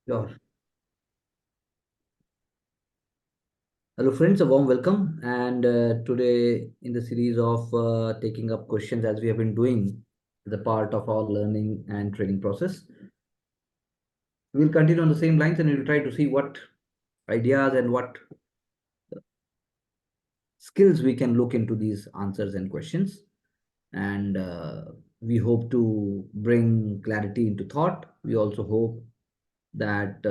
Sure. Hello, friends. A warm welcome. And today, in the series of taking up questions as we have been doing, the part of our learning and training process, we'll continue on the same lines and we'll try to see what ideas and what skills we can look into these answers and questions. And we hope to bring clarity into thought. We also hope that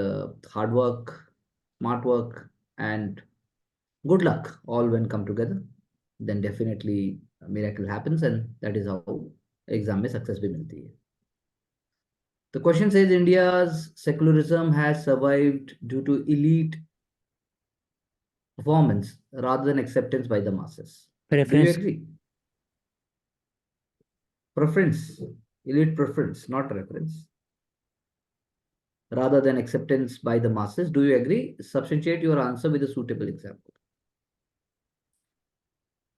hard work, smart work, and good luck all when come together, then definitely a miracle happens, and that is how exam में success भी मिलती है. The question says India's secularism has survived due to elite performance rather than acceptance by the masses. Do you Preference. agree? Preference, elite preference, not reference. Rather than acceptance by the masses. Do you agree? Substantiate your answer with a suitable example.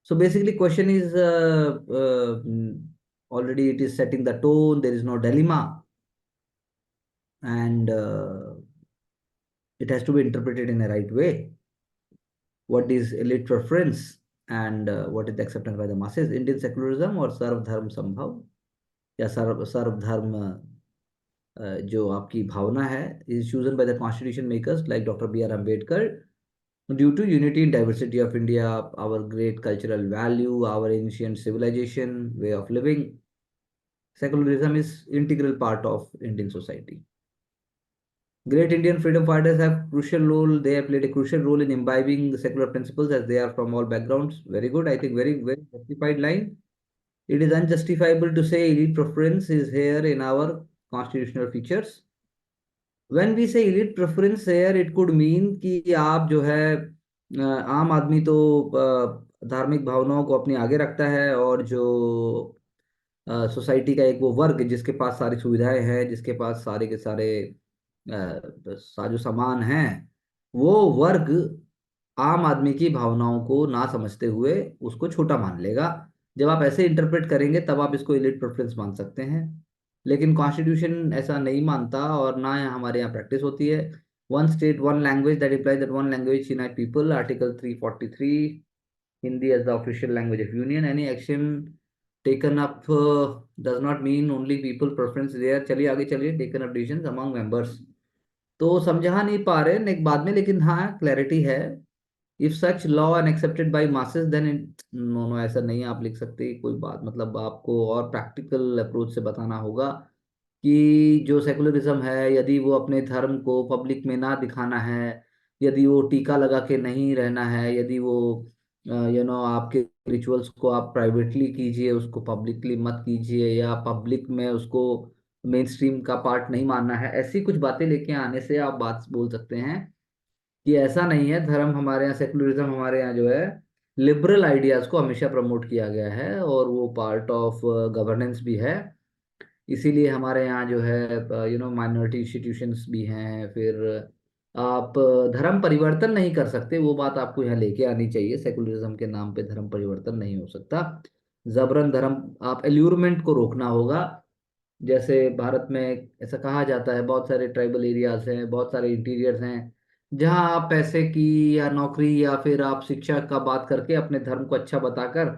So basically, question is already it is setting the tone. There is no dilemma, and it has to be interpreted in a right way. What is elite preference and what is the acceptance by the masses? Indian secularism or सर्व धर्म संभव या सर्व धर्म जो आपकी भावना है is chosen by the constitution makers like Dr. B.R. Ambedkar due to unity and diversity of India, our great cultural value, our ancient civilization, way of living. Secularism is integral part of Indian society. Great Indian freedom fighters have crucial role. They have played a crucial role in imbibing the secular principles as they are from all backgrounds. Very good. I think very justified line. It is unjustifiable to say elite preference is here in our constitutional features. When we say elite preference here, it could mean कि आप जो है आम आदमी तो धार्मिक भावनाओं को अपने आगे रखता है और जो सोसाइटी का एक वो वर्ग जिसके पास सारी सुविधाएं हैं, जिसके पास सारे के सारे साजो सामान हैं, वो वर्ग आम आदमी की भावनाओं को ना समझते हुए उसको छोटा मान लेगा. जब आप ऐसे इंटरप्रेट करेंगे तब आप इसको इलीट प्रेफरेंस मान सकते हैं. लेकिन कॉन्स्टिट्यूशन ऐसा नहीं मानता और ना हमारे यहाँ प्रैक्टिस होती है. One state one language that implies that one language unite people, article 343, Hindi as the official language of union. Any action taken up does not mean only people preference there. चलिए आगे चलिए. Taken up decisions among members. तो समझा नहीं पा रहे next बाद में, लेकिन हाँ क्लैरिटी है. If such law and accepted by masses then no no, ऐसा नहीं आप लिख सकते. कोई बात मतलब आपको और प्रैक्टिकल अप्रोच से बताना होगा कि जो सेकुलरिज्म है, यदि वो अपने धर्म को पब्लिक में ना दिखाना है, यदि वो टीका लगा के नहीं रहना है, यदि वो आपके रिचुअल्स को आप प्राइवेटली कीजिए, उसको पब्लिकली मत कीजिए, या पब्लिक में उसको मेन स्ट्रीम का पार्ट नहीं मानना है, ऐसी कुछ बातें लेके आने से आप बात बोल सकते हैं कि ऐसा नहीं है. धर्म हमारे यहाँ, सेकुलरिज्म हमारे यहाँ जो है लिबरल आइडियाज को हमेशा प्रमोट किया गया है और वो पार्ट ऑफ गवर्नेंस भी है. इसीलिए हमारे यहाँ जो है माइनॉरिटी इंस्टीट्यूशंस भी हैं. फिर आप धर्म परिवर्तन नहीं कर सकते, वो बात आपको यहाँ लेके आनी चाहिए. सेकुलरिज्म के नाम पे धर्म परिवर्तन नहीं हो सकता. जबरन धर्म, आप एल्यूरमेंट को रोकना होगा. जैसे भारत में ऐसा कहा जाता है, बहुत सारे ट्राइबल एरियाज हैं, बहुत सारे इंटीरियर्स हैं, जहाँ आप पैसे की या नौकरी या फिर आप शिक्षा का बात करके अपने धर्म को अच्छा बताकर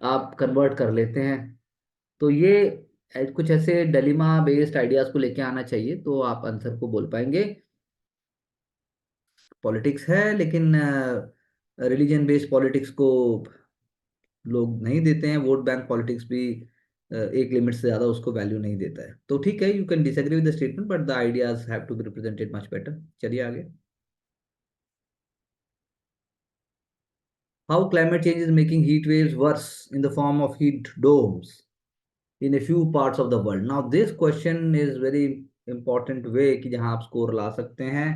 आप कन्वर्ट कर लेते हैं. तो ये कुछ ऐसे डिलेमा बेस्ड आइडियाज को लेके आना चाहिए तो आप आंसर को बोल पाएंगे. पॉलिटिक्स है, लेकिन रिलीजन बेस्ड पॉलिटिक्स को लोग नहीं देते हैं. वोट बैंक पॉलिटिक्स भी एक लिमिट से ज्यादा उसको वैल्यू नहीं देता है. तो ठीक है, you can disagree with the statement but the ideas have to be represented much better. चलिए आगे. How climate change is making heat waves worse in the form of heat domes in a few parts of the world. Now this question is very important way कि जहाँ आप score ला सकते हैं.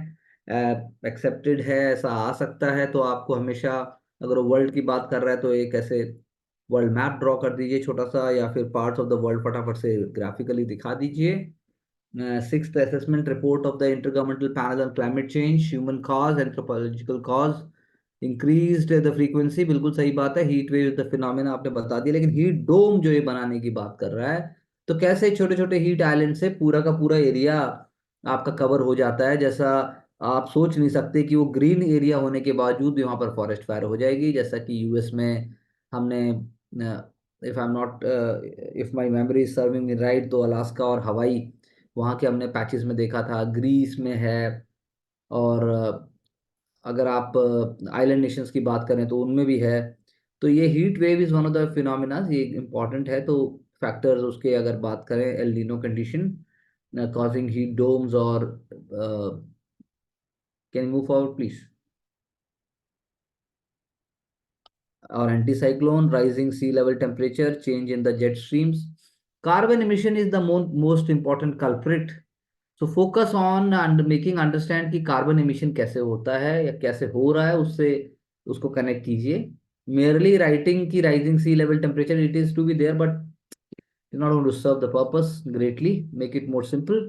Accepted है, ऐसा आ सकता है. तो आपको हमेशा, अगर वो वर्ल्ड की बात कर रहा है तो एक ऐसे वर्ल्ड मैप ड्रॉ कर दीजिए छोटा सा, या फिर पार्ट्स ऑफ द वर्ल्ड फटाफट से ग्राफिकली दिखा दीजिए. Sixth assessment report of the intergovernmental panel on climate change, human cause, anthropological cause, increased the frequency. बिल्कुल सही बात है. हीट वेव द फिनोमेना आपने बता दिया, लेकिन हीट डोम जो ये बनाने की बात कर रहा है, तो कैसे छोटे छोटे हीट आइलैंड से पूरा का पूरा एरिया आपका कवर हो जाता है। जैसा आप सोच नहीं सकते कि वो ग्रीन एरिया होने के बावजूद भी वहां पर फॉरेस्ट फायर हो जाएगी, जैसा कि यूएस में हमने, if I am not, if my memory is serving me right, तो अलास्का और हवाई, वहाँ के हमने पैचेस में देखा था, ग्रीस में है। और अगर आप आइलैंड नेशंस की बात करें तो उनमें भी है। तो ये heat wave is one of the phenomena, ये इम्पॉर्टेंट है। तो फैक्टर्स उसके अगर बात करें, El Nino condition causing heat domes, or can you move forward please, or anticyclone, rising sea level temperature, change in the jet streams. Carbon emission is the most important culprit. So focus on and making understand कि carbon emission कैसे होता है या कैसे हो रहा है, उससे उसको कनेक्ट कीजिए। merely writing कि rising sea level temperature, it is to be there, but it's not going to serve the purpose greatly. Make it more simple.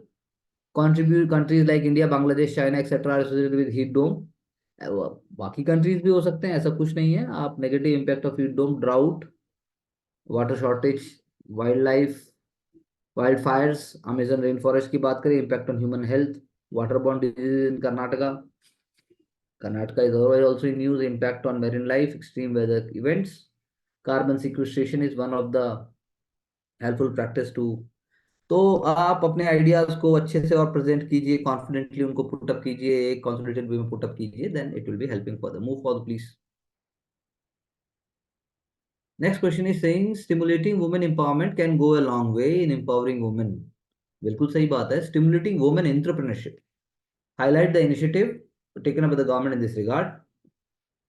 Contribute countries like India, Bangladesh, China, etc. are associated with heat dome. बाकी countries भी हो सकते हैं, ऐसा कुछ नहीं है। आप negative impact of heat dome, drought, water shortage, wild life, wild fires, Amazon rain forest की बात करें, impact on human health, water borne disease in Karnataka, Karnataka is also in news, impact on marine life, extreme weather events. Carbon sequestration is one of the helpful practice too. तो आप अपने ideas को अच्छे से और प्रेजेंट कीजिए, कॉन्फिडेंटली उनको put up कीजिए, एक कंसोलिडेटेड वे में पुटअप कीजिए, then it will be helping for the move for please. Next question is saying stimulating women empowerment can go a long way in empowering women. बिल्कुल सही बात है। Stimulating women entrepreneurship, highlight the initiative taken up by the government in this regard.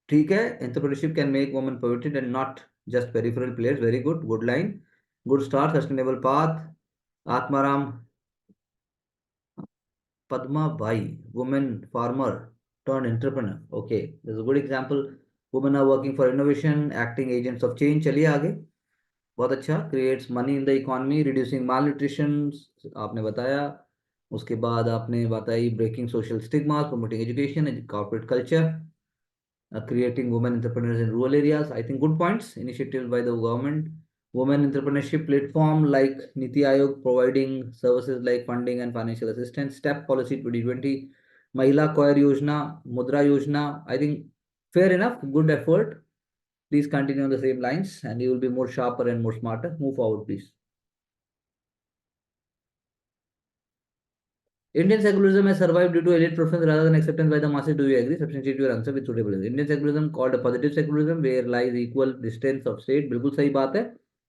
ठीक है, entrepreneurship can make women protected and not just peripheral players. Very good, good line, good start, sustainable path. Atmaram Padma Bai, woman farmer turned entrepreneur. Okay, there's a good example. Women are working for innovation, acting agents of change. चलिए आगे। बहुत अच्छा, creates money in the economy, reducing malnutrition, आपने बताया। उसके बाद आपने बताई breaking social stigma, promoting education and corporate culture, creating women entrepreneurs in rural areas. I think good points. Initiatives by the government. Women entrepreneurship platform like Niti Aayog providing services like funding and financial assistance. STEP policy 2020. Mahila Koir Yojana, Mudra Yojana. I think fair enough. Good effort. Please continue on the same lines and you will be more sharper and more smarter. Move forward, please. Indian secularism has survived due to elite preference rather than acceptance by the masses. Do you agree? Substantiate your answer with suitable evidence. Indian secularism called a positive secularism where lies equal distance of state. बिल्कुल सही बात है,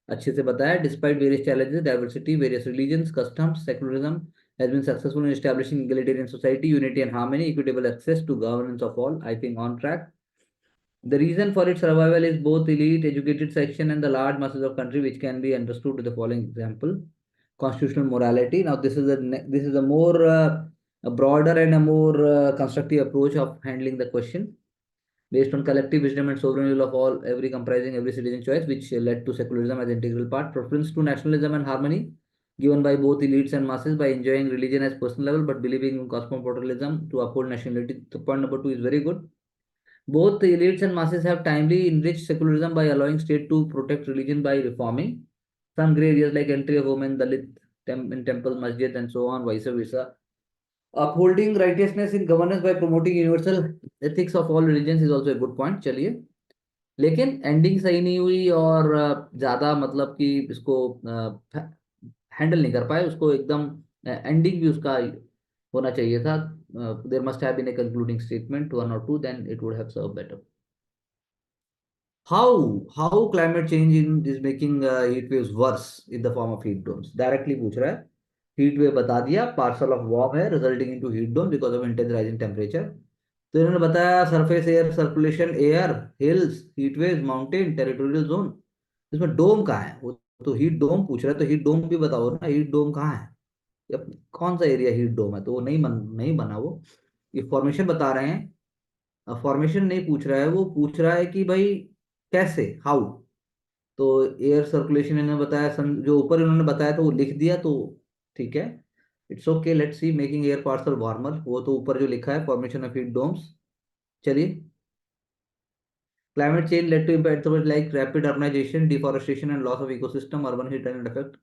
अच्छे से बताया। Despite various challenges, diversity, various religions, customs, secularism has been successful in establishing egalitarian society, unity and harmony, equitable access to governance of all. I think on track. The reason for its survival is both elite educated section and the large masses of country, which can be understood to the following example. Constitutional morality. Now, this is a more a broader and a more constructive approach of handling the question based on collective wisdom and sovereign will of all, every comprising every citizen choice, which led to secularism as integral part. Preference to nationalism and harmony given by both elites and masses by enjoying religion as personal level but believing in cosmopolitanism to uphold nationality. So point number two is very good. Both the elites and masses have timely enriched secularism by allowing state to protect religion by reforming some grey areas like entry of women, Dalit in temple, masjid, and so on, vice versa. Upholding righteousness in governance by promoting universal ethics of all religions is also a good point. चलिए, लेकिन ending सही नहीं हुई और ज्यादा मतलब कि इसको हैंडल नहीं कर पाए उसको एकदम। एंडिंग भी उसका होना चाहिए था। There must have been a concluding statement one और two, then it would have serve better. How climate change in is making heat waves worse in the form of heat domes, directly पूछ रहा है। Heat wave बता दिया, parcel of warm है resulting into heat dome because of intense rising temperature. तो इन्होंने बताया surface air circulation, air, hills, heat wave, mountain, territorial zone. इसमें डोम कहाँ है? वो तो हीट डोम पूछ रहा है, तो हीट डोम भी बताओ ना, हीट डोम कहाँ है या कौन सा एरिया हीट डोम है? तो वो नहीं बना वो। ये फॉर्मेशन बता रहे हैं, फॉर्मेशन नहीं पूछ रहा है, वो पूछ रहा है कि भाई कैसे, हाउ। तो एयर सर्कुलेशन इन्होंने बताया, जो ऊपर इन्होंने बताया तो वो लिख दिया, तो ठीक है, it's okay. Let's see making air parcel warmer, वो तो ऊपर जो लिखा है, फॉर्मेशन ऑफ हीट डोम्स। चलिए, climate change led to impacts like rapid urbanization, deforestation and loss of ecosystem, urban heat and effect,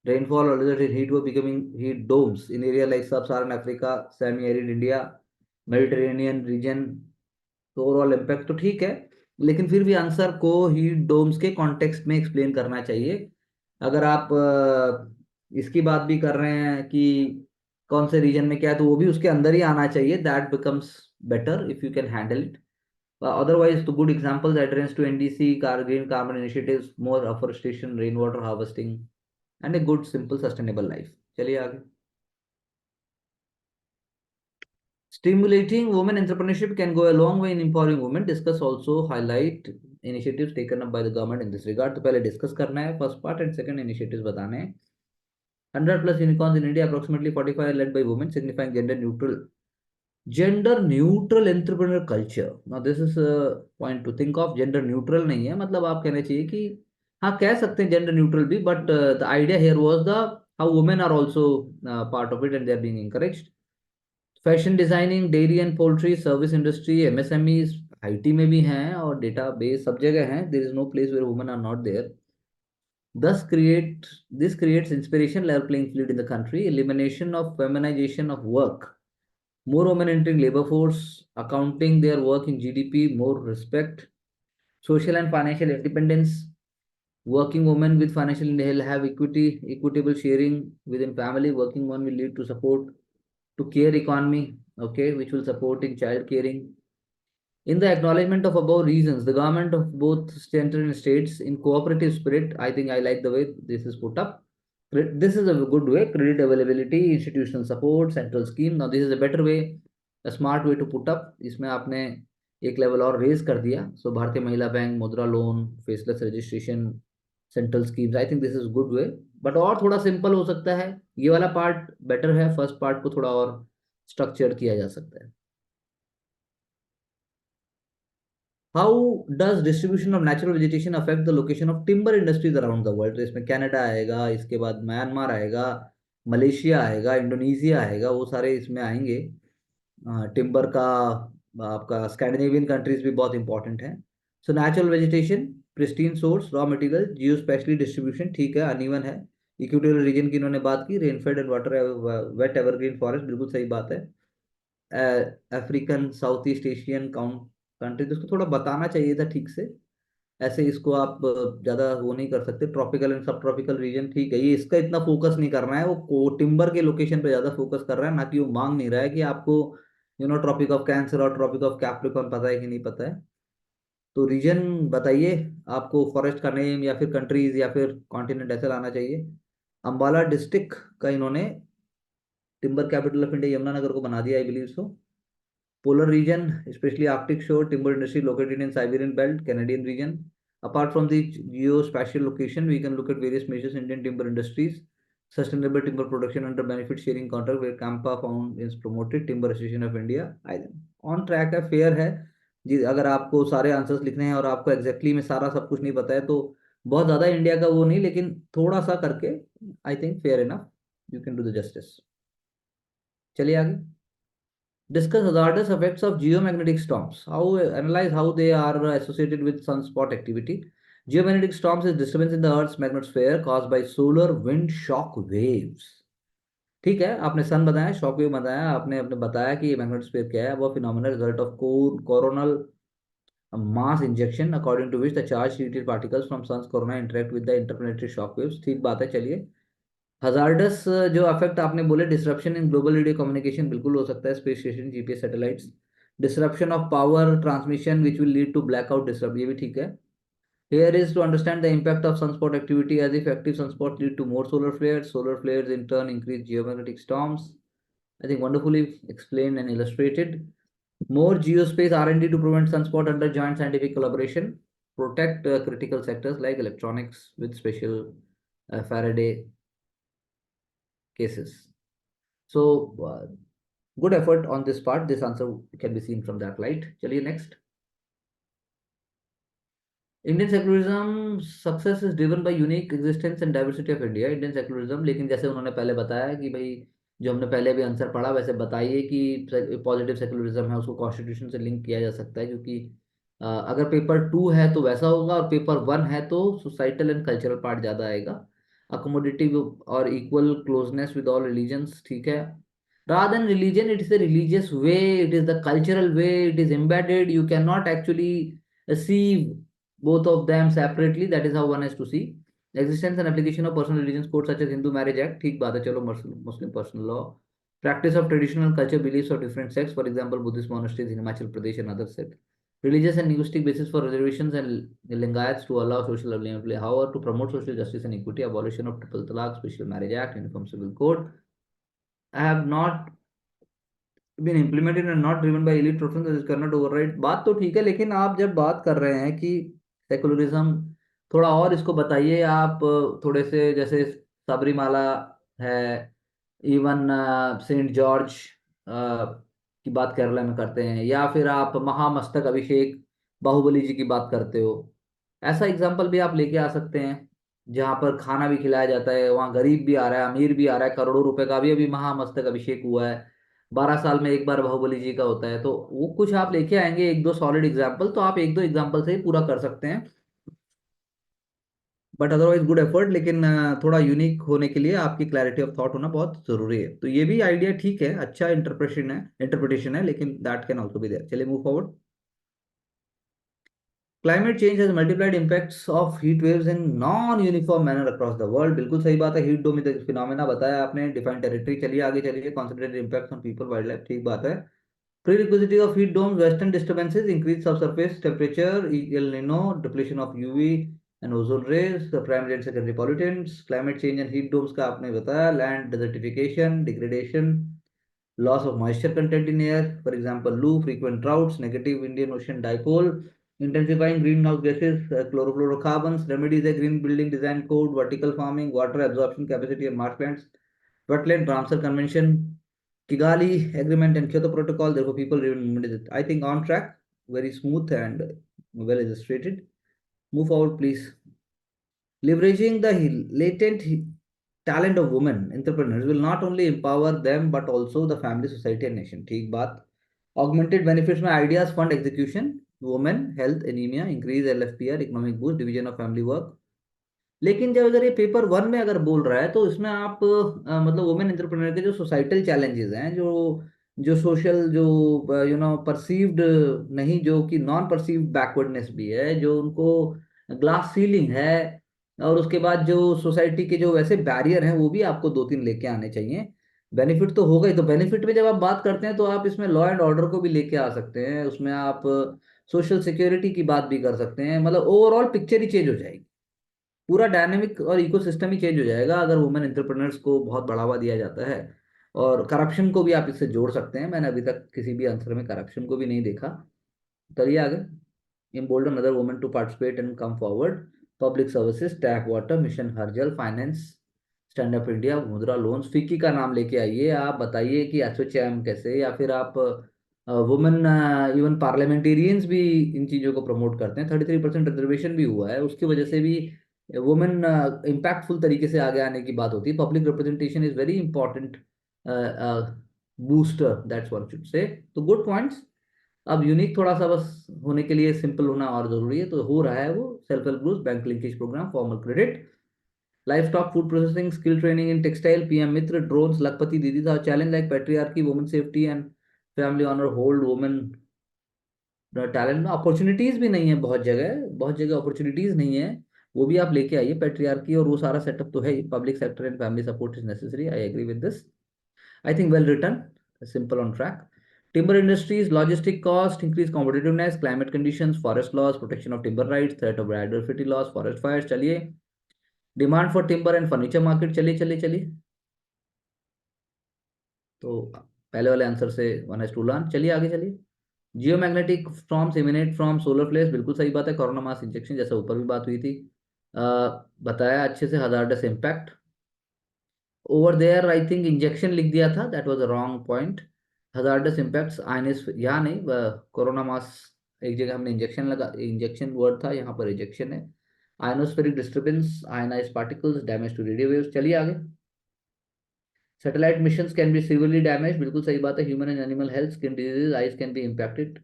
Rainfall resulted in heat wave becoming heat domes in area like sub-Saharan Africa, semi-arid India, Mediterranean region. तो overall impact तो ठीक है, लेकिन फिर भी answer को heat Doms के context में एक्सप्लेन करना चाहिए। अगर आप इसकी बात भी कर रहे हैं कि कौन से रीजन में क्या है, तो वो भी उसके अंदर ही आना चाहिए। That becomes better if you can handle it. Otherwise, the good examples adherence to NDC, green carbon initiatives, more afforestation, rainwater harvesting, and a good, simple, sustainable life. चलिए आगे। Stimulating women entrepreneurship can go a long way in empowering women. Discuss also highlight initiatives taken up by the government in this regard. तो पहले discuss करना है first part, and second initiatives बताने हैं। 100 plus unicorns in India, approximately 45 led by women, signifying gender neutral entrepreneur culture. Now this is a point to think of. Gender neutral नहीं है, मतलब आप कहना चाहिए कि हाँ कह सकते हैं gender neutral भी, but the idea here was the how women are also part of it and they are being encouraged. Fashion designing, dairy and poultry, service industry, MSMEs, IT में भी हैं और डेटाबेस सब जगह हैं। There is no place where women are not there. Thus this creates inspiration, level playing field in the country, elimination of feminization of work, more women entering labor force, accounting their work in GDP, more respect, social and financial independence. Working women with financial will have equitable sharing within family. Working women will lead to support to care economy, okay, which will support in child caring. In the acknowledgement of above reasons, the government of both center and states, in cooperative spirit, I think I like the way this is put up. This is a good way. Credit availability, institutional support, central scheme. Now this is a better way, a smart way to put up. इसमें आपने एक level और raise कर दिया। सो भारतीय महिला bank, मुद्रा loan, faceless registration, central schemes, I think this is good way. But और थोड़ा सिंपल हो सकता है। ये वाला पार्ट बेटर है, फर्स्ट पार्ट को थोड़ा और स्ट्रक्चर किया जा सकता है। How does distribution of natural vegetation affect the location of timber industries around the world? तो इसमें कनाडा आएगा, इसके बाद म्यांमार आएगा, मलेशिया आएगा, इंडोनेशिया आएगा, वो सारे इसमें आएंगे। टिम्बर का आपका स्कैंडिनेवियन कंट्रीज भी बहुत इंपॉर्टेंट है। So natural vegetation, pristine source, raw material, geo specially distribution ठीक है, अनइवन है। इक्वेटोरियल रीजन की इन्होंने बात की, rainfed and water wet evergreen forest, बिल्कुल सही बात है। African, south east Asian country, तो उसको थोड़ा बताना चाहिए था ठीक से। ऐसे इसको आप ज्यादा वो नहीं कर सकते। ट्रॉपिकल एंड सब ट्रॉपिकल रीजन ठीक है, ये इसका इतना फोकस नहीं करना है। वो टिम्बर के लोकेशन पे ज्यादा फोकस कर रहा है, ना कि वो मांग नहीं रहा है कि आपको ट्रॉपिक ऑफ कैंसर और ट्रॉपिक ऑफ कैप्रिकॉर्न पता है कि नहीं पता है। तो रीजन बताइए, आपको फॉरेस्ट का नेम या फिर कंट्रीज या फिर कॉन्टिनेंट ऐसे लाना चाहिए। अंबाला डिस्ट्रिक्ट का इन्होंने timber capital of India Yamunanagar को बना दिया, I believe so. Polar region, especially Arctic shore, timber industry located in Siberian belt, Canadian region. Apart from the geospatial location, we can look at various measures Indian timber industries. Sustainable timber production under benefit sharing contract where Campa found is promoted, Timber Association of India. I think on track है, fair है जी। अगर आपको सारे answers लिखने हैं और आपको exactly में सारा सब कुछ नहीं पता है, तो बहुत ज्यादा इंडिया का वो नहीं, लेकिन थोड़ा सा करके I think fair enough, you can do the justice. चलिए आगे। Discuss hazardous effects of geomagnetic storms. Analyze how they are associated with sunspot activity. Geomagnetic storms is disturbance in the Earth's magnetosphere caused by solar wind shock waves. ठीक है, आपने सन बताया, shock wave बताया, आपने अपने बताया कि मैग्नेटोस्फीयर क्या है। वो phenomena result of coronal mass injection according to which the charged heated particles from sun's corona interact with the interplanetary shock waves. ठीक बात है, चलिए। हजार्डस जो अफेक्ट आपने बोले, disruption in global radio communication, बिल्कुल हो सकता है, space station, GPS satellites. Disruption of power transmission which will lead to blackout disturb, ये भी ठीक है। Here is to understand the impact of sunspot activity, as if active sunspots lead to more solar flares. Solar flares in turn increase geomagnetic storms. I think wonderfully explained and illustrated. More geospace R&D to prevent sunspot under joint scientific collaboration. Protect critical sectors like electronics with special Faraday cases. So good effort on this part. This answer can be seen from that light. चलिए next. Indian secularism success is driven by unique existence and diversity of India. Indian secularism, लेकिन जैसे उन्होंने पहले बताया कि भाई जो हमने पहले भी आंसर पढ़ा, वैसे बताइए कि पॉजिटिव सेकुलरिज्म है उसको कॉन्स्टिट्यूशन से लिंक किया जा सकता है, क्योंकि अगर पेपर 2 है तो वैसा होगा, और पेपर 1 है तो सोसाइटल एंड कल्चरल पार्ट ज्यादा आएगा। accommodative or equal closeness with all religions, ठीक है. Rather than religion, it is a religious way, it is the cultural way, it is embedded. You cannot actually see both of them separately. That is how one has to see. Existence and application of personal religions codes such as Hindu Marriage Act, ठीक बात है, चलो Muslim personal law. Practice of traditional culture beliefs of different sects, for example, Buddhist monasteries in Himachal Pradesh and other sects. Religious and linguistic basis for reservations and Lingayats to allow social availability. However, to promote social justice and equity, abolition of Triple Talaq, Special Marriage Act, Uniform Civil Code, I have not been implemented and not driven by elite preferences cannot override. बात तो ठीक है, लेकिन आप जब बात कर रहे हैं कि सेकुलरिज्म, थोड़ा और इसको बताइए आप. थोड़े से जैसे सबरीमाला है, इवन सेंट जॉर्ज की बात केरला में करते हैं, या फिर आप महामस्तक अभिषेक बाहुबली जी की बात करते हो. ऐसा एग्जाम्पल भी आप लेके आ सकते हैं जहाँ पर खाना भी खिलाया जाता है, वहाँ गरीब भी आ रहा है, अमीर भी आ रहा है. करोड़ों रुपए का भी अभी महामस्तक अभिषेक हुआ है. 12 साल में एक बार बाहुबली जी का होता है. तो वो कुछ आप लेके आएंगे एक दो सॉलिड एग्जाम्पल, तो आप एक दो एग्जाम्पल से ही पूरा कर सकते हैं. But otherwise good effort. लेकिन थोड़ा यूनिक होने के लिए आपकी क्लैरिटी ऑफ थॉट होना बहुत जरूरी है. तो ये भी आइडिया ठीक है, अच्छा इंटरप्रिटेशन है, लेकिन that can also be there. चलिए move forward. Climate change has multiplied impacts of heat waves in non uniform manner across the world. बिल्कुल सही बात है. हीट डोम फिनोमेना बताया आपने, डिफाइंड टेरिटरी. चलिए आगे चलिए. Concentrated impacts on people wild life, ठीक बात है. Prerequisite of heat domes, western disturbances, increased subsurface temperature, El Nino, depletion of UV and ozone rays, the primary and secondary pollutants, climate change and heat domes का आपने बताया, land desertification, degradation, loss of moisture content in air, for example, loo, frequent droughts, negative Indian Ocean dipole, intensifying greenhouse gases, chlorofluorocarbons, remedies a green building design code, vertical farming, water absorption capacity of marshlands, wetland Ramsar Convention, Kigali Agreement and Kyoto Protocol. Therefore, people remember it. I think on track, very smooth and well illustrated. Move forward, please. Leveraging the latent talent of women entrepreneurs will not only empower them but also the family, society and nation. ठीक बात. Augmented benefits में ideas fund execution, women health anemia, increase LFPR, economic boost, division of family work. लेकिन जब अगर ये paper one में अगर बोल रहा है तो इसमें आप मतलब वुमेन एंटरप्रेन्योर के जो सोसाइटल चैलेंजेस हैं, जो जो सोशल, जो परसीव्ड नहीं, जो कि नॉन परसीव्ड बैकवर्डनेस भी है, जो उनको ग्लास सीलिंग है, और उसके बाद जो सोसाइटी के जो वैसे बैरियर हैं वो भी आपको दो तीन लेके आने चाहिए. बेनिफिट तो होगा ही. तो बेनिफिट में जब आप बात करते हैं तो आप इसमें लॉ एंड ऑर्डर को भी लेके आ सकते हैं, उसमें आप सोशल सिक्योरिटी की बात भी कर सकते हैं. मतलब ओवरऑल पिक्चर ही चेंज हो जाएगी, पूरा डायनेमिक और इकोसिस्टम ही चेंज हो जाएगा अगर वुमेन एंटरप्रेन्योर्स को बहुत बढ़ावा दिया जाता है. और करप्शन को भी आप इससे जोड़ सकते हैं. मैंने अभी तक किसी भी आंसर में करप्शन को भी नहीं देखा. चलिए आगे. Embolden other women to participate and come forward. Public services, tap water mission, हर जल, finance, stand up India, Mudra loans. FICCI का नाम लेके आइए, आप बताइए कि एसोचैम कैसे, या फिर आप वुमेन इवन पार्लियामेंटेरियंस भी इन चीज़ों को प्रमोट करते हैं. 33% रिजर्वेशन भी हुआ है, उसकी वजह से भी वुमेन इम्पैक्टफुल तरीके से आगे आने की बात होती है. Public representation is very important booster, that's what should say. तो गुड पॉइंट्स. अब यूनिक थोड़ा सा बस होने के लिए सिंपल होना और जरूरी है, तो हो रहा है वो. Self help group, bank linkage programme, formal credit, life stock food processing, skill training in textile, PM Mitra, drones, Lakhpati Didi था, challenge like patriarchy, women safety and family honour, hold women talent. में अपॉर्चुनिटीज भी नहीं है बहुत जगह, बहुत जगह अपॉर्चुनिटीज नहीं है, वो भी आप लेके आइए. पेट्रियार्की और वो सारा सेटअप तो है ही. Public sector and family support is necessary, I agree with this. I think well return, simple, on track. Timber industries, logistic cost, increased competitiveness, climate conditions, forest loss, protection of timber rights, threat of biodiversity loss, forest fires. चलिए. Demand for timber and furniture market. चलिए चलिए चलिए. तो पहले वाले answer से one has to learn. चलिए आगे चलिए. Geomagnetic storms emanate from solar flares. बिल्कुल सही बात है. कोरोना मास इंजेक्शन, जैसे ऊपर भी बात हुई थी, अ, बताया अच्छे से. Hazardous impact over there, I think injection लिख दिया था, that was a wrong point. Hazardous impacts आयनिस, यहाँ नहीं, कोरोना मास एक जगह हमने इंजेक्शन लगा, इंजेक्शन वर्ड था, यहाँ पर इंजेक्शन है. Ionospheric disturbance, ionise particles, damage to radio waves. चलिए आगे. Satellite missions can be severely damage. बिल्कुल सही बात है. Human and animal health, skin disease, eyes can be impacted.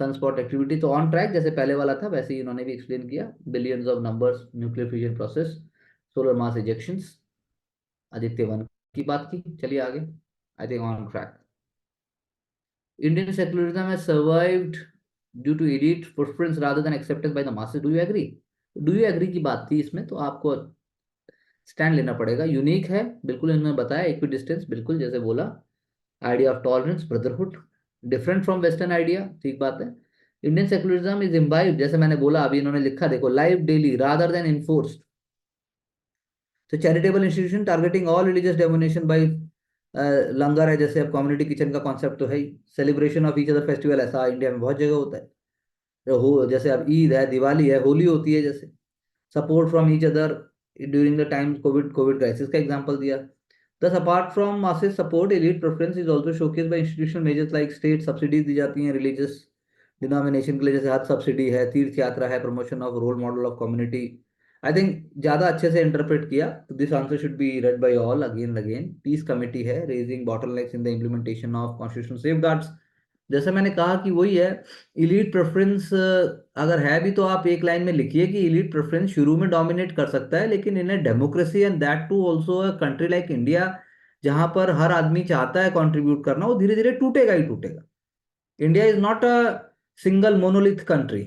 Sunspot activity तो ऑन ट्रैक, जैसे पहले वाला था वैसे ही इन्होंने भी एक्सप्लेन किया. Billions of numbers, nuclear fusion process, solar mass ejections, Aditya one की बात की। चलिए आगे, I think on track. Indian secularism has survived due to elite preference rather than acceptance by the masses. Do you agree? Do you agree की बात थी इसमें, तो आपको स्टैंड लेना पड़ेगा। यूनिक है बिल्कुल, इन्होंने बताया इक्वी डिस्टेंस, बिल्कुल जैसे बोला। Idea of tolerance, brotherhood, different from western idea, ठीक बात है। इंडियन सेक्युलरिज्म इज इम्बाइब्ड, जैसे मैंने बोला अभी, इन्होंने लिखा देखो, live daily rather than enforced. तो charitable institution targeting all religious domination by langar है, जैसे अब कम्युनिटी किचन का कॉन्सेप्ट तो है ही। Celebration of each other festival, ऐसा इंडिया में बहुत जगह होता है। हो जैसे अब ईद है, दिवाली है, होली होती है जैसे। Support from each other during the time Covid crisis का एग्जांपल दिया। Thus, apart from masses support, elite preference is also showcased by institutional measures like state subsidies दी जाती हैं religious denomination के लिए, जैसे हज सब्सिडी है, तीर्थ यात्रा है, promotion of role model of community. I think ज्यादा अच्छे से इंटरप्रेट किया, तो this answer should be read by all again again. Peace committee है, raising bottlenecks in the implementation of constitutional safeguards. जैसे मैंने कहा कि वही है, इलीट प्रेफरेंस अगर है भी तो आप एक लाइन में लिखिए कि इलीट प्रेफरेंस शुरू में डोमिनेट कर सकता है, लेकिन in a democracy and that too also a country like India, जहां पर हर आदमी चाहता है कंट्रीब्यूट करना, वो धीरे धीरे टूटेगा ही टूटेगा। India is not a single monolith country.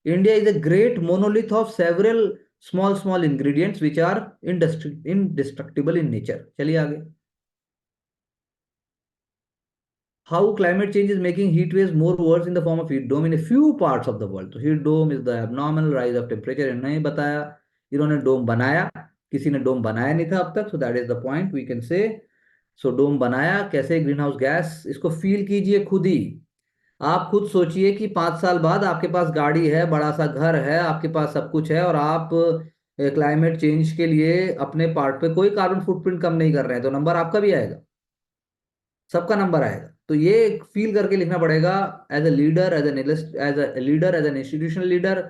India is a great monolith of several small small ingredients which are indestructible in nature. चलिए आगे। How climate change is making heat waves more worse in the form of heat dome in a few parts of the world. तो heat dome is the abnormal rise of temperature, इन्होंने बताया। इन्होंने डोम बनाया, किसी ने डोम बनाया नहीं था अब तक, so that is the point we can say. So डोम बनाया कैसे, ग्रीन हाउस गैस, इसको फील कीजिए खुद ही। आप खुद सोचिए कि 5 साल बाद आपके पास गाड़ी है, बड़ा सा घर है, आपके पास सब कुछ है, और आप क्लाइमेट चेंज के लिए अपने पार्ट पे कोई कार्बन फुटप्रिंट कम नहीं कर रहे हैं, तो नंबर आपका भी आएगा, सबका नंबर आएगा। तो ये फील करके लिखना पड़ेगा, as a leader, as a leader, as an institutional leader,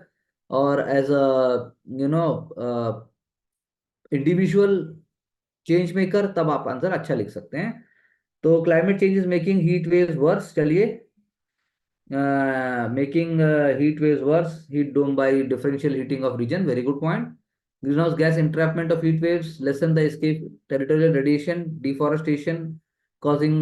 और as a you know individual change maker, तब आप आंसर अच्छा लिख सकते हैं। तो climate change is making heat waves worse, चलिए। Making heat waves worse, heat dome by differential heating of region, very good point. Greenhouse gas entrapment of heat waves, lessen the escape territorial radiation, deforestation, causing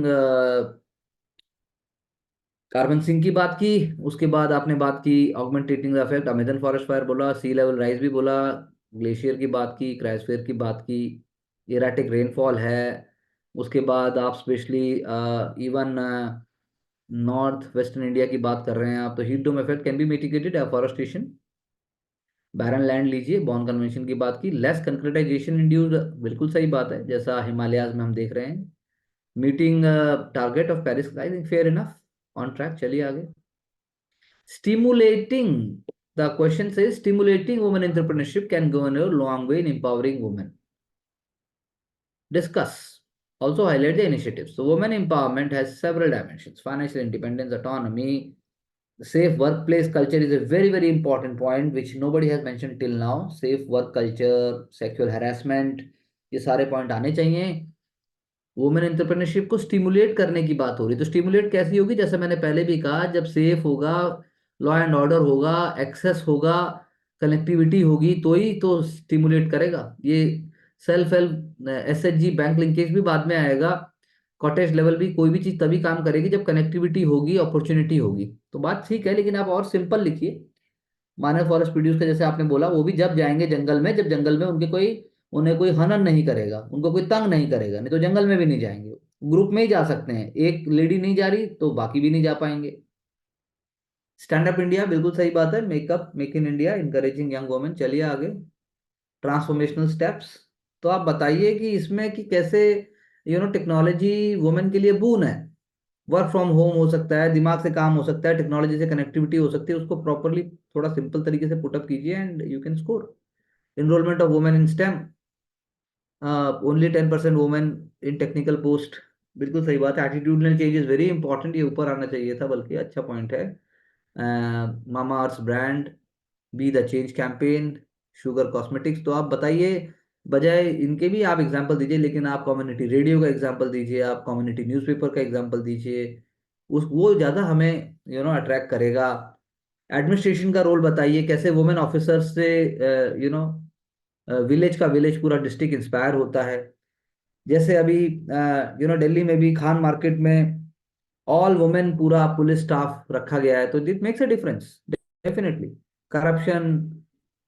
carbon sink की बात की। उसके बाद आपने बात की augmenting the effect, Amazon forest fire बोला, sea level rise भी बोला, ग्लेशियर की बात की, क्रायोस्फीयर की बात की, इराटिक रेनफॉल है। उसके बाद आप specially even north western India की बात कर रहे हैं आप, तो heat dome effect can be mitigated, afforestation, barren land लीजिए, बॉन कन्वेंशन की बात की, लेस कंक्रीटाइजेशन इंड्यूस्ड, बिल्कुल सही बात है, जैसा हिमालयाज में हम देख रहे हैं। Meeting target of Paris, I think fair enough, on track. चलिए आगे। स्टिमुलेटिंग, द क्वेश्चन से stimulating women entrepreneurship can go in long way in empowering women. Discuss. Also highlight the initiatives. So women empowerment has several dimensions: financial independence, autonomy, safe workplace culture is a very very important point which nobody has mentioned till now. Safe work culture, sexual harassment, ये सारे point आने चाहिए। Women entrepreneurship को stimulate करने की बात हो रही, तो स्टिमुलेट कैसी होगी, जैसे मैंने पहले भी कहा, जब सेफ होगा, लॉ एंड ऑर्डर होगा, एक्सेस होगा, कनेक्टिविटी होगी, तो ही तो स्टिमुलेट करेगा ये। Self help, SHG, bank linkage भी बाद में आएगा, कॉटेज लेवल भी, कोई भी चीज तभी काम करेगी जब कनेक्टिविटी होगी, अपॉर्चुनिटी होगी। तो बात ठीक है, लेकिन आप और सिंपल लिखिए। मानव फॉरेस्ट प्रोड्यूस का जैसे आपने बोला, वो भी जब जाएंगे जंगल में, जब जंगल में उन्हें कोई हनन नहीं करेगा, उनको कोई तंग नहीं करेगा, नहीं तो जंगल में भी नहीं जाएंगे। ग्रुप में ही जा सकते हैं, एक लेडी नहीं जा रही तो बाकी भी नहीं जा पाएंगे। स्टैंड अप इंडिया, बिल्कुल सही बात है, makeup make in India, encouraging young women. चलिए आगे। ट्रांसफॉर्मेशनल स्टेप्स, तो आप बताइए कि इसमें कि कैसे टेक्नोलॉजी वुमेन के लिए बून है। वर्क फ्रॉम होम हो सकता है, दिमाग से काम हो सकता है, टेक्नोलॉजी से कनेक्टिविटी हो सकती है, उसको प्रॉपरली थोड़ा सिंपल तरीके से पुटअप कीजिए and you can score. Enrolment of women in STEM, only 10% women in technical post, बिल्कुल सही बात है। Attitudinal change is very important, ये ऊपर आना चाहिए था, बल्कि अच्छा पॉइंट है। Mamaearth brand, be the change campaign, Sugar Cosmetics, तो आप बताइए, बजाय इनके भी आप एग्जांपल दीजिए, लेकिन आप कम्युनिटी रेडियो का एग्जांपल दीजिए, आप कम्युनिटी न्यूज़पेपर का एग्जांपल दीजिए, उस वो ज़्यादा हमें अट्रैक्ट करेगा। एडमिनिस्ट्रेशन का रोल बताइए, कैसे वुमेन ऑफिसर्स से यू नो विलेज का विलेज पूरा डिस्ट्रिक्ट इंस्पायर होता है। जैसे अभी दिल्ली में भी खान मार्केट में ऑल वुमेन पूरा पुलिस स्टाफ रखा गया है, तो that makes a difference definitely. Corruption,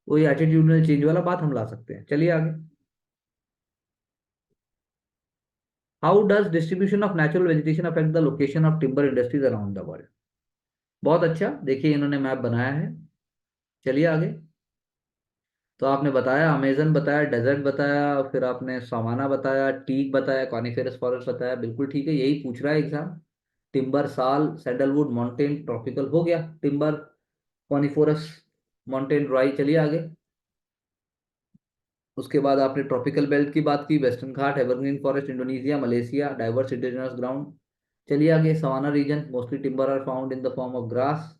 वही एटीट्यूडनल चेंज वाला बात हम ला सकते हैं। चलिए आगे। How does distribution of natural vegetation affect the location of timber industries around the world? बहुत अच्छा, देखिए इन्होंने मैप बनाया है। चलिए आगे। तो आपने बताया अमेजन, बताया डेजर्ट, बताया फिर आपने सवाना बताया, टीक बताया, कॉनिफेरस फॉरेस्ट बताया। बिल्कुल ठीक है, यही पूछ रहा है exam. Timber, sal, sandalwood, mountain, tropical हो गया। Timber, coniferous, mountain, dry. चलिए आगे। उसके बाद आपने ट्रॉपिकल बेल्ट की बात की, Western Ghat, evergreen forest, Indonesia, Malaysia, diverse indigenous ground. चलिए आगे। Savanna region, mostly timber are found in the form of grass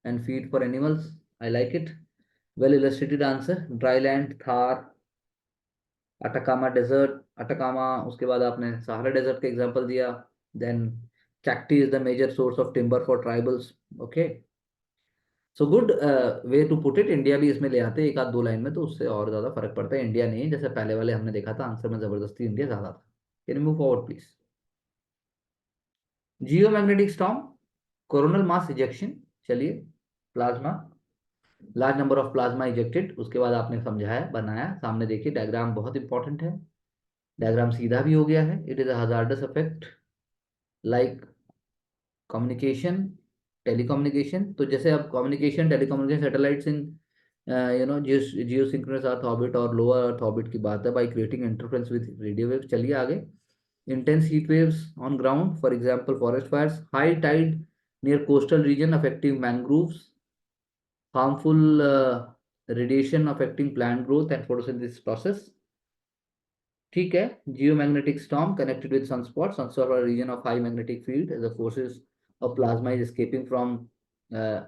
and feed for animals. I like it. Well illustrated answer. Dry land, Thar, Atacama desert, Atacama. उसके बाद आपने Sahara desert का example दिया। Then cacti is the major source of timber for tribals. Okay, so good way to put it. India भी इसमें ले आते हैं एक आध दो लाइन में, तो उससे और ज्यादा फर्क पड़ता है। इंडिया नहीं, जैसे पहले वाले हमने देखा था आंसर में जबरदस्ती इंडिया ज्यादा था। Can move forward please. Jio magnetic storm, coronal mass ejection. चलिए, plasma, large number of plasma ejected. उसके बाद आपने समझाया, बनाया, सामने देखिए डायग्राम बहुत इंपॉर्टेंट है। डायग्राम सीधा भी हो गया है। It is a hazardous effect like communication, telecommunication. तो जैसे अब communication, telecommunication, satellites in geosynchronous earth orbit और लोअर अर्थ ऑर्बिट की बात है, by creating interference with radio waves. चलिए आगे। Intense heat waves on ground, for example forest fires, high tide near coastal region affecting mangroves, harmful radiation affecting plant growth and photosynthesis process. ठीक है। Geomagnetic storm connected with sunspot, sunspot और region of high magnetic field the forces of plasma is escaping from uh,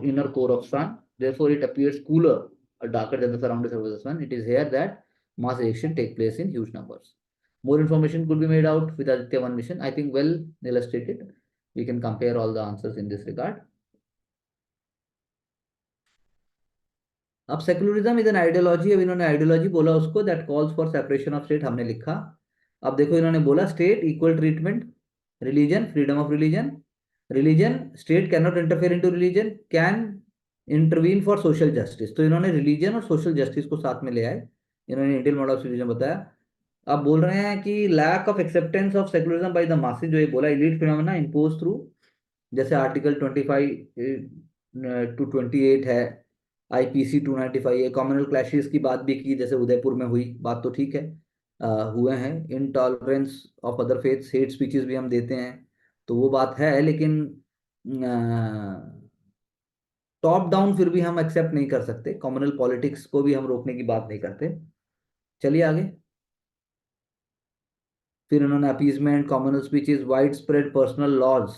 inner core of sun. Therefore, it appears cooler or darker than the surrounding surface of the sun. It is here that mass ejection take place in huge numbers. More information could be made out with Aditya 1 mission. I think well illustrated. We can compare all the answers in this regard. अब secularism is an ideology, अब इन्होंने ideology बोला उसको, that calls for separation of state, हमने लिखा। अब देखो इन्होंने बोला state equal treatment, religion, freedom of religion, religion, state can not interfere into religion, can intervene for social justice. तो इन्होंने रिलीजन और सोशल जस्टिस को साथ में ले आए। इन्होंने इंडियन मॉडल ऑफ सिटीजन बताया। अब बोल रहे हैं कि lack of acceptance of secularism by the masses, जो ये बोला, इलीट फिनोमेना इम्पोज थ्रू, जैसे आर्टिकल 25 to 28 है, आईपीसी 295 है, कॉमनल क्लैशेस की बात भी की, जैसे उदयपुर में हुई बात, तो ठीक है। हुए हैं intolerance of other faiths, hate speeches भी हम देते हैं, तो वो बात है, लेकिन टॉप डाउन फिर भी हम एक्सेप्ट नहीं कर सकते, कॉमनल पॉलिटिक्स को भी हम रोकने की बात नहीं करते। चलिए आगे। फिर उन्होंने appeasement, communal speeches, widespread personal laws,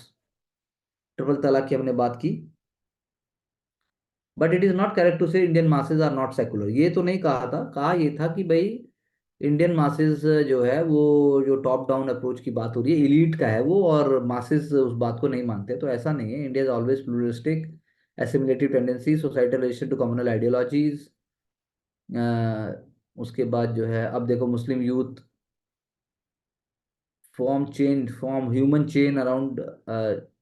triple talaq की हमने बात की। But it is not correct to say Indian masses are not secular, ये तो नहीं कहा था। कहा ये था कि भाई इंडियन मासेज जो है वो, जो टॉप डाउन अप्रोच की बात हो रही है, इलीट का है वो, और मासेज उस बात को नहीं मानते, तो ऐसा नहीं है। India is always pluralistic, assimilative tendency, societal relation to communal ideologies. उसके बाद जो है, अब देखो Muslim youth form human chain around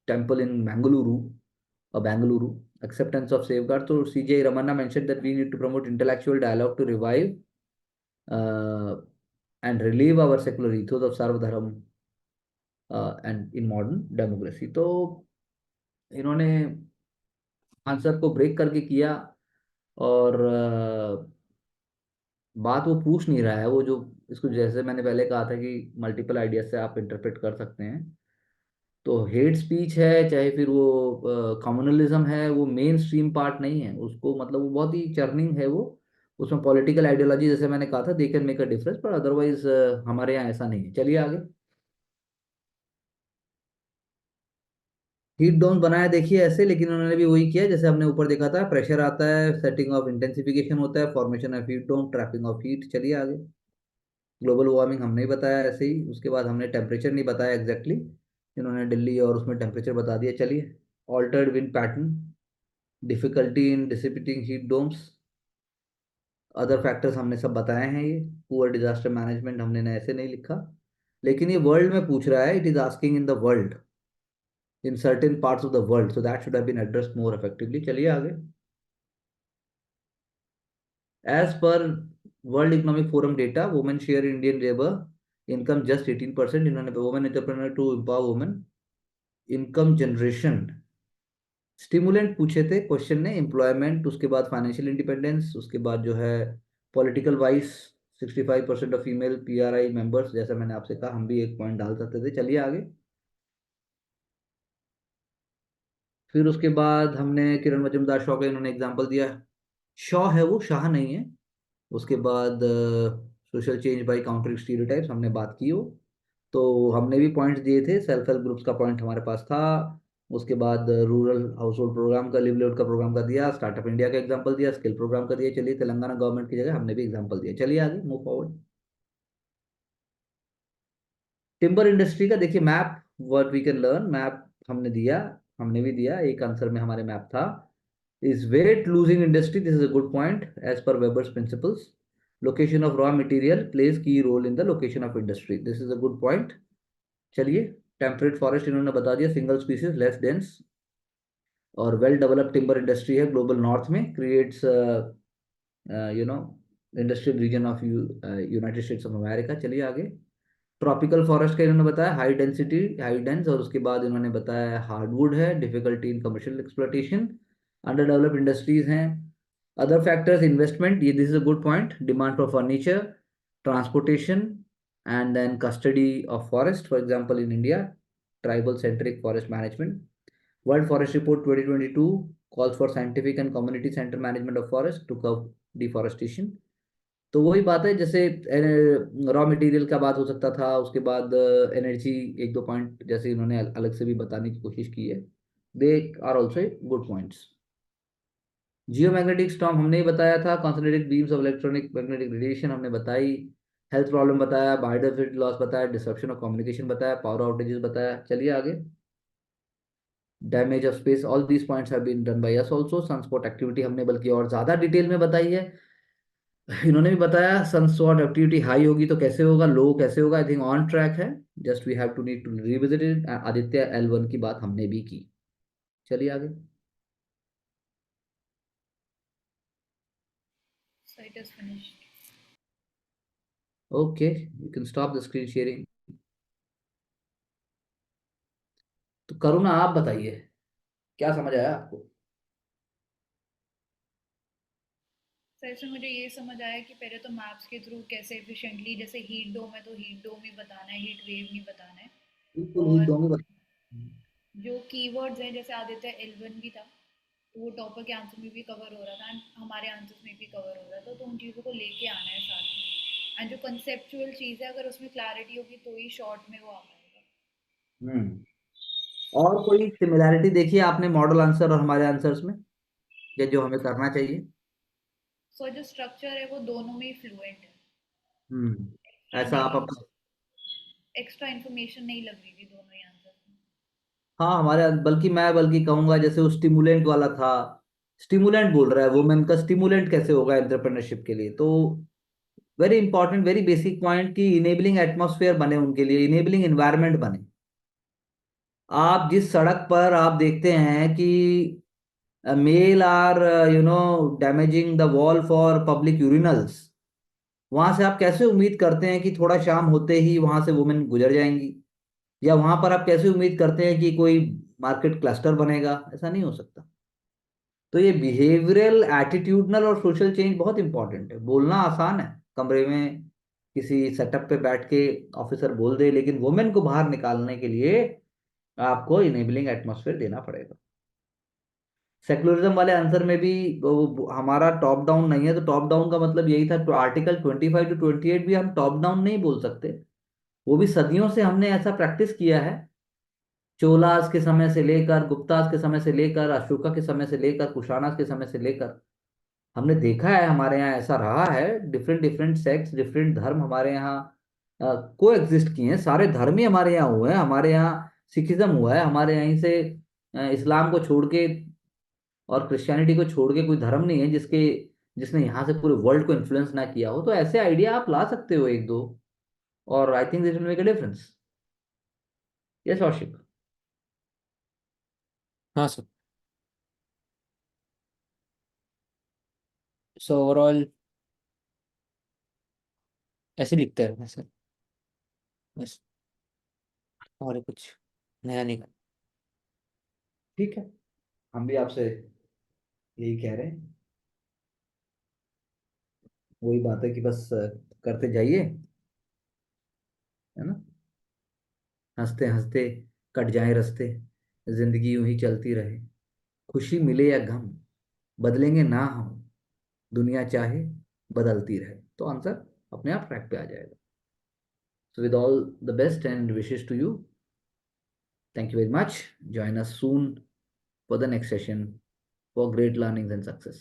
temple in Bangalore, acceptance of safeguard. So CJ Ramana mentioned that we need to promote intellectual dialogue to revive uh, and relieve our secular ethos of Sarvadharam and in modern democracy. तो इन्होंने answer को break करके किया, और बात वो पूछ नहीं रहा है, वो जो इसको, जैसे मैंने पहले कहा था कि मल्टीपल आइडिया से आप इंटरप्रेट कर सकते हैं। तो हेट स्पीच है, चाहे फिर वो कम्युनलिज्म है, वो मेन स्ट्रीम पार्ट नहीं है उसको, मतलब वो बहुत ही चर्निंग है वो। उसमें पॉलिटिकल आइडियोलॉजी, जैसे मैंने कहा था, they can make a difference, पर अदरवाइज हमारे यहाँ ऐसा नहीं है। चलिए आगे। हीट डोम बनाया देखिए ऐसे, लेकिन उन्होंने भी वही किया जैसे हमने ऊपर देखा था, प्रेशर आता है, सेटिंग ऑफ इंटेंसिफिकेशन होता है, formation of heat dome, trapping of heat. चलिए आगे। ग्लोबल वार्मिंग हमने ही बताया ऐसे ही। उसके बाद हमने टेम्परेचर नहीं बताया एग्जैक्टली, इन्होंने दिल्ली और उसमें टेम्परेचर बता दिया। चलिए, altered wind pattern, difficulty in dissipating heat domes, other factors हमने सब बताए हैं। ये पुअर डिजास्टर मैनेजमेंट हमने ना ऐसे नहीं लिखा, लेकिन ये वर्ल्ड में पूछ रहा है, it is asking in the world, in certain parts of the world, so that should have been addressed more effectively. चलिए आगे। As per world economic forum data, women share Indian labour income just 18%। इन्होंने women entrepreneur to empower women, income generation, stimulant पूछे थे question ने, employment, उसके बाद financial independence, उसके बाद जो है political wise 65% of female PRI members, जैसा मैंने आपसे कहा हम भी एक पॉइंट डाल सकते थे। चलिए आगे। फिर उसके बाद हमने किरण मजूमदार शॉ का इन्होंने एग्जाम्पल दिया, शॉ है वो, शाह नहीं है। उसके बाद social change bye countering stereotypes हमने बात की हो, तो हमने भी पॉइंट्स दिए थे, सेल्फ हेल्प ग्रुप्स का पॉइंट हमारे पास था। उसके बाद रूरल हाउस होल्ड प्रोग्राम का, लिवलीहुड का प्रोग्राम का दिया, स्टार्टअप इंडिया का एग्जांपल दिया, स्किल प्रोग्राम का दिया। चलिए तेलंगाना गवर्नमेंट की जगह हमने भी एग्जांपल दिया। चलिए आगे मूव फॉरवर्ड। टिम्बर इंडस्ट्री का देखिए map, what we can learn, map हमने दिया, हमने भी दिया, एक आंसर में हमारे मैप था। Is weight losing industry, this is a good point as per Weber's principles. Location of raw material plays key role in the location of industry, this is a good point. चलिए, temperate forest इन्होंने बता दिया, single species less dense, और well developed timber industry है global north में, creates you know industrial region of United States of America. चलिए आगे। Tropical forest का इन्होंने बताया हाई डेंसिटी, हाई डेंस, और उसके बाद इन्होंने बताया हार्डवुड है, difficulty in commercial exploitation, under developed industries हैं। अदर फैक्टर्स, इन्वेस्टमेंट, ये this is a good point, demand for furniture, transportation, and then custody of forest, for example in India tribal centric forest management. World forest report 2022 calls for scientific and community center management of forest to curb deforestation। तो वही बात है, जैसे raw material का बात हो सकता था, उसके बाद एनर्जी, एक दो पॉइंट जैसे इन्होंने अलग से भी बताने की कोशिश की है, they are also good points. Geo magnetic storm हमने ही बताया था, concentrated beams of electronic magnetic radiation हमने बताई, हेल्थ प्रॉब्लम बताया, बायोडाइवर्सिटी लॉस बताया, डिसरप्शन ऑफ कम्युनिकेशन बताया, पावर आउटेजेस बताया। चलिए आगे। Damage of space, all these points have been done by us also. Sunspot activity हमने बल्कि और ज्यादा डिटेल में बताई है, इन्होंने भी बताया सनस्पॉट एक्टिविटी हाई होगी तो कैसे होगा, लो कैसे होगा, आई थिंक ऑन ट्रैक है, just we have to need to revisit it. Aditya L1 की बात हमने भी की। चलिए आगे। So it is finished. Okay, you can stop the screen sharing. तो करुणा आप बताइए, क्या समझ आया आपको? सर से मुझे ये समझ आया कि पहले तो मैप्स के थ्रू कैसे एफिशिएंटली, जैसे हीट डोम है तो हीट डोम ही बताना है, हीट वेव नहीं बताना है। बिल्कुल ही और दोनों बता। जो कीवर्ड्स हैं, जैसे आदित्य L1 भी था, तो वो टॉपर के आंसर में भी कवर हो रहा था एंड हमारे आंसर्स में भी कवर हो रहा था, तो उन चीज़ों को लेके आना है साथ में। एंड जो कंसेप्चुअल चीज़ है, अगर उसमें क्लैरिटी होगी तो ही शॉर्ट में वो आ पाएगा। हम्म। और कोई सिमिलैरिटी देखिए आपने मॉडल आंसर और हमारे आंसर्स में, या जो हमें करना चाहिए? सो जो स्ट्रक्चर है वो दोनों में ही फ्लुएंट है। एक्स्ट्रा ऐसा आप नहीं, अपना। एक्स्ट्रा इन्फॉर्मेशन नहीं लग रही थी दोनों ही आंसर में। हाँ हमारे, बल्कि मैं बल्कि कहूंगा जैसे वो स्टिमुलेंट वाला था, स्टिमुलेंट बोल रहा है वुमेन का, स्टिमुलेंट कैसे होगा एंटरप्रेन्योरशिप के लिए? तो very important, very basic point कि इनेबलिंग एटमॉस्फेयर बने उनके लिए, इनेबलिंग एनवायरनमेंट बने। आप जिस सड़क पर आप देखते हैं कि male are damaging the wall for public urinals, वहां से आप कैसे उम्मीद करते हैं कि थोड़ा शाम होते ही वहां से वुमेन गुजर जाएंगी? या वहां पर आप कैसे उम्मीद करते हैं कि कोई मार्केट क्लस्टर बनेगा? ऐसा नहीं हो सकता। तो ये बिहेवियरल, एटीट्यूडनल और सोशल चेंज बहुत इंपॉर्टेंट है। बोलना आसान है, कमरे में किसी सेटअप पे बैठ के ऑफिसर बोल दे, लेकिन वुमेन को बाहर निकालने के लिए आपको इनेबलिंग एटमॉस्फेयर देना पड़ेगा। सेकुलरिज्म वाले आंसर में भी हमारा टॉप डाउन नहीं है, तो टॉप डाउन का मतलब यही था, तो आर्टिकल 25 to 28 भी हम टॉप डाउन नहीं बोल सकते। वो भी सदियों से हमने ऐसा प्रैक्टिस किया है, चोलास के समय से लेकर, गुप्तास के समय से लेकर, अशोका के समय से लेकर, कुशानास के समय से लेकर हमने देखा है, हमारे यहाँ ऐसा रहा है। डिफरेंट डिफरेंट सेक्ट्स, डिफरेंट धर्म हमारे यहाँ को एग्जिस्ट किए हैं, सारे धर्म ही हमारे यहाँ हुए हैं। हमारे यहाँ सिखिज्म हुआ है, हमारे यहीं से इस्लाम को छोड़ के और क्रिश्चियनिटी को छोड़ के कोई धर्म नहीं है जिसने यहाँ से पूरे वर्ल्ड को इन्फ्लुएंस ना किया हो। तो ऐसे आइडिया आप ला सकते हो एक दो, और I think this will make a difference. Yes Aushik. हाँ सर। सो ओवरऑल ऐसे लिखते रहना सर, बस, और कुछ नया नहीं करना। ठीक है, हम भी आपसे यही कह रहे हैं, वही बात है कि बस करते जाइए, है ना। हंसते हंसते कट जाए रास्ते, जिंदगी यूं ही चलती रहे, खुशी मिले या गम बदलेंगे ना हम, दुनिया चाहे बदलती रहे। तो आंसर अपने आप ट्रैक पे आ जाएगा। So with all the best and wishes to you, thank you very much. Join us soon for the next session for great learnings and success.